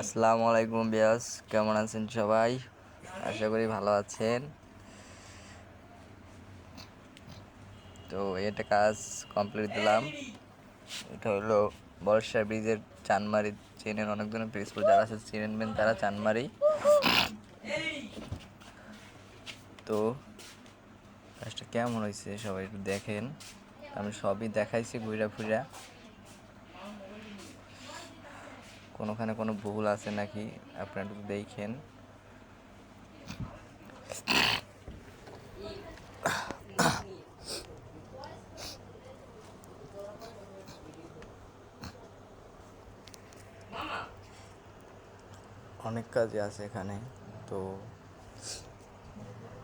আসসালামু আলাইকুম বিয়াস, কেমন আছেন সবাই? আশা করি ভালো আছেন। তো এটা কাজ কমপ্লিট দিলাম। এটা হলো বর্ষা ব্রিজের চানমারি। চেনেন, অনেক ধরনের প্রিন্সিপাল যারা আছে চিনেনবেন, তারা চানমারি। তো কাজটা কেমন হয়েছে সবাই একটু দেখেন। আমি সবই দেখাইছি ঘুরা ফুরা। কোনোখানে কোনো ভুল আছে নাকি আপনারা একটু দেখেন। অনেক কাজই আছে এখানে। তো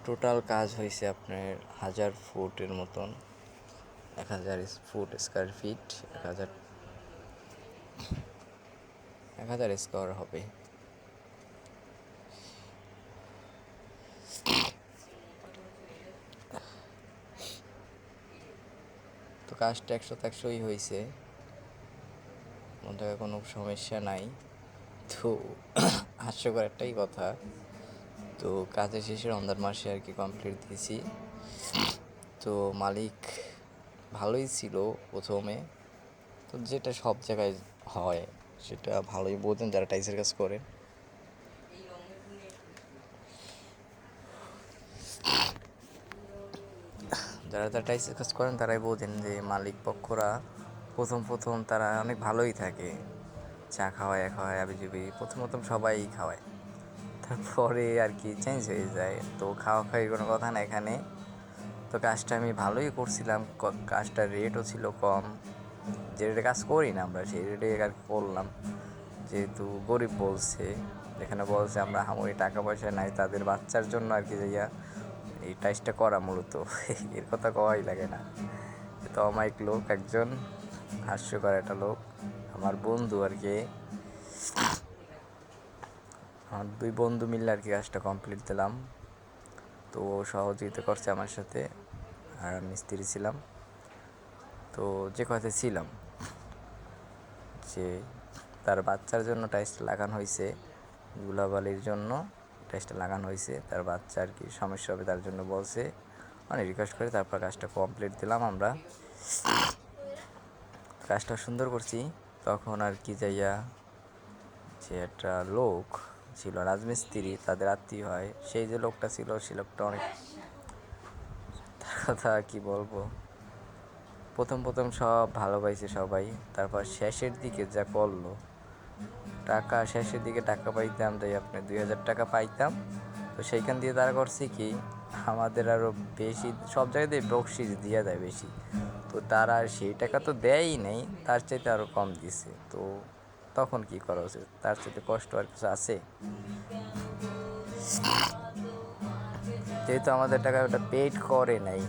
টোটাল কাজ হয়েছে আপনার 1000 ফুটের মতন, 1000 ফুট স্কোয়ার ফিট, 1000 স্কোয়ার হবে। তো কাজটা 100-100ই হয়েছে, মধ্যে কোনো সমস্যা নাই। তো হাস্যকর একটাই কথা, তো কাজের শেষে রমজান মাসে আর কি কমপ্লিট দিয়েছি। তো মালিক ভালোই ছিল প্রথমে, তো যেটা সব জায়গায় হয় সেটা ভালোই বোঝেন যারা টাইসের কাজ করে। যারা যারা টাইসের কাজ করেন তারাই বোঝেন যে মালিক পক্ষরা প্রথম প্রথম তারা অনেক ভালোই থাকে, চা খাওয়ায় আবিজুবি প্রথম প্রথম সবাই খাওয়ায়, তারপরে আর কি চেঞ্জ হয়ে যায়। তো খাওয়া খাওয়ার কোনো কথা না এখানে। তো কাজটা আমি ভালোই করছিলাম, কাজটার রেটও ছিল কম। যে রেটে কাজ করি না আমরা সেই রেটে আর কি করলাম। যেহেতু গরিব বলছে, যেখানে বলছে আমরা হামরি টাকা পয়সা নাই, তাদের বাচ্চার জন্য আর কি যাইয়া এই টাইসটা করা মূলত এর কথা কওয়াই লাগে না। তো অমায়িক লোক একজন, হাস্যকর একটা লোক, আমার বন্ধু আর কি। আমার 2 বন্ধু মিললে আর কি কাজটা কমপ্লিট দিলাম। তো সহযোগিতা করছে আমার সাথে, আর আমি মিস্ত্রি ছিলাম। তো যে কথা ছিলাম যে তার বাচ্চার জন্য টাইসটা লাগানো হয়েছে, ধুলাবালির জন্য টাইসটা লাগানো হয়েছে। তার বাচ্চা আর কি সমস্যা হবে তার জন্য বলছে, অনেক রিকোয়েস্ট করে তারপর কাজটা কমপ্লিট দিলাম আমরা। কাজটা সুন্দর করছি। তখন আর কি যাইয়া যে একটা লোক ছিল রাজমিস্ত্রি, তাদের আত্মীয় হয়, সেই যে লোকটা ছিল সেই লোকটা অনেক, তার কথা কি বলবো। প্রথম প্রথম সব ভালো পাইছে সবাই, তারপর শেষের দিকে যা করলো, টাকা শেষের দিকে টাকা পাইতাম যাই আপনি 2000 টাকা পাইতাম। তো সেইখান দিয়ে তারা করছে কি আমাদের আরও বেশি, সব জায়গাতে বকশিস দিয়ে দেয় বেশি। তো তারা সেই টাকা তো দেয়ই নেই, তার চাইতে আরও কম দিছে। তো তখন কি করা উচিত, তার চাইতে কষ্ট আর কিছু আছে? যেহেতু আমাদের টাকা ওটা পেড করে নাই,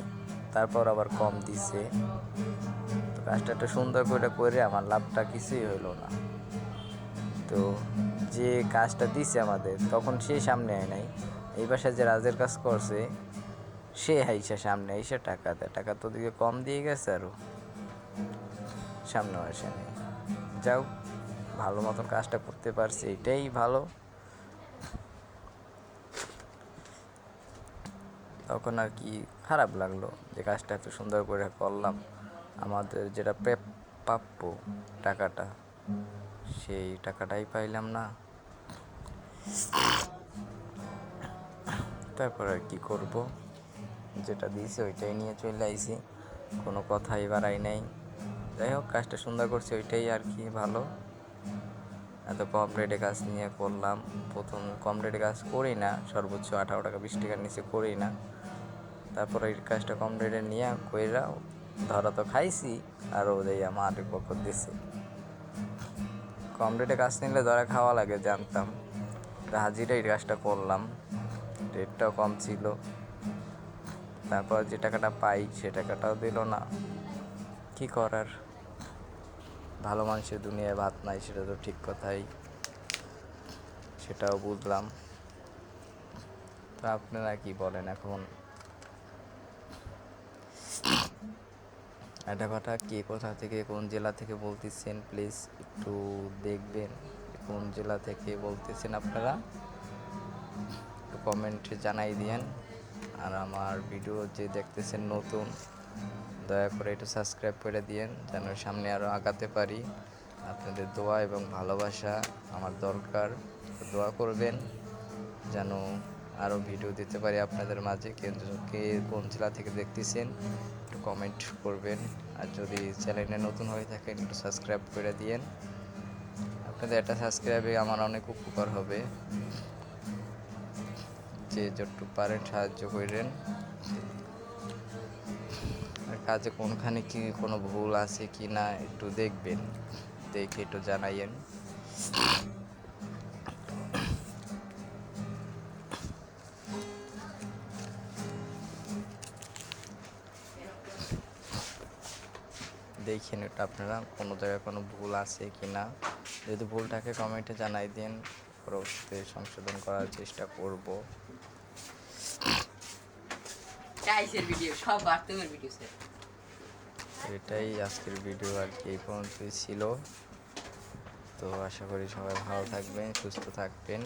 তারপর আবার কম দিছে। তো কাজটা একটু সুন্দর করে আমার লাভটা কিছুই হইলো না। তো যে কাজটা দিছে আমাদের তখন সে সামনে আয় নাই, এই বাসায় যে রাজের কাজ করছে সে হাইসা সামনে আইসা টাকা দেয়, টাকা তো দিকে কম দিয়ে গেছে, আরও সামনে আসে নেই। যাও, ভালো মতন কাজটা করতে পারছি, এটাই ভালো। তখন আর কি খারাপ লাগলো যে কাজটা এত সুন্দর করে করলাম, আমাদের যেটা প্রাপ্য টাকাটা সেই টাকাটাই পাইলাম না। তারপর আর কি করব, যেটা দিয়েছে ওইটাই নিয়ে চলে আইছি, কোনো কথাই বাড়াই নাই। যাই হোক, কাজটা সুন্দর করছে ওইটাই আর কি ভালো। এত কম রেটে কাজ নিয়ে করলাম, প্রথম কম রেটে কাজ করি না, সর্বোচ্চ 18 টাকা 20 টাকার নিচে করি না। তারপর এই কাজটা কম রেটে নিয়ে কইরা ধরা তো খাইছি, আরও যাই আমার পক্ষ দিছে। কম রেটে কাজ নিলে ধরা খাওয়া লাগে জানতাম, হাজিরা এই কাজটা করলাম, রেটটাও কম ছিল। তারপর যে টাকাটা পাই সে টাকাটাও দিল না, কি করার। ভালো মানুষের দুনিয়ায় ভাত নাই, সেটা তো ঠিক কথাই, সেটাও বুঝলাম। তো আপনারা কি বলেন এখন? একটা কথা, কে কোথা থেকে কোন জেলা থেকে বলতেছেন প্লিজ একটু দেখবেন। কোন জেলা থেকে বলতেছেন আপনারা একটু কমেন্টে জানাই দিয়েন। আর আমার ভিডিও যে দেখতেছেন নতুন, দয়া করে একটু সাবস্ক্রাইব করে দিয়েন যেন সামনে আরও আগাতে পারি। আপনাদের দোয়া এবং ভালোবাসা আমার দরকার, দোয়া করবেন যেন আরও ভিডিও দিতে পারি আপনাদের মাঝে। কে কোন জেলা থেকে দেখতেছেন একটু কমেন্ট করবেন। আর যদি চ্যানেলে নতুন হয়ে থাকেন একটু সাবস্ক্রাইব করে দিয়েন। আপনাদের একটা সাবস্ক্রাইবে আমার অনেক উপকার হবে, যে যতটুকু পারেন সাহায্য করেন। আর কাজে কোনখানে কি কোনো ভুল আছে কি না একটু দেখবেন, দেখে একটু জানাইয়েন। দেখেন এটা আপনারা কোনো জায়গায় কোনো ভুল আছে কি না। যদি ভুল থাকে কমেন্টে জানাই দিন, পরবর্তীতে সংশোধন করার চেষ্টা করব। এটাই আজকের ভিডিও আর কি, এই পর্যন্তই ছিল। তো আশা করি সবাই ভালো থাকবেন, সুস্থ থাকবেন,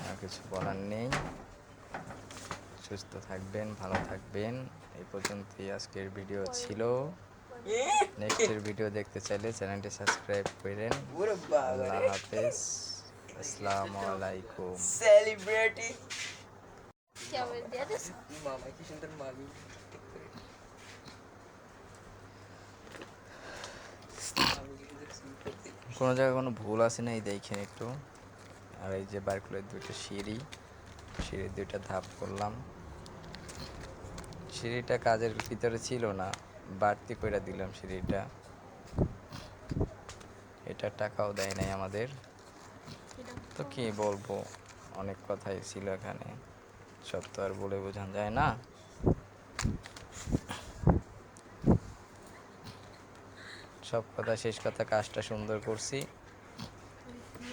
আর কিছু বলার নেই। সুস্থ থাকবেন, ভালো থাকবেন। এই পর্যন্তই আজকের ভিডিও ছিল। নেক্সটের ভিডিও দেখতে চাইলে চ্যানেলটি সাবস্ক্রাইব করেন। আল্লাহ হাফেজ, আসসালামু আলাইকুম। सेलिब्रिटी क्या बोल दिया था? मामा की सुंदर मामी কোনো জায়গায় কোনো ভুল আছে না এই দেখেন একটু। আর এই যে বারকুলের দুইটা সিঁড়ির দুইটা ধাপ করলাম। সিঁড়িটা কাজের ভিতরে ছিল না, বাড়তি করে দিলাম সিঁড়িটা। এটা টাকাও দেয় নাই আমাদের। তো কি বলবো, অনেক কথাই ছিল এখানে, সব তো আর বলে বোঝানো যায় না। সব কথা শেষ কথা, কাজটা সুন্দর করছি,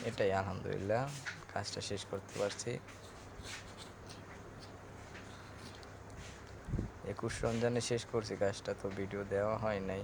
এটাই আলহামদুলিল্লাহ। কাজটা শেষ করতে পারছি। 21 রমজানে শেষ করছি কাজটা, তো ভিডিও দেওয়া হয় নাই।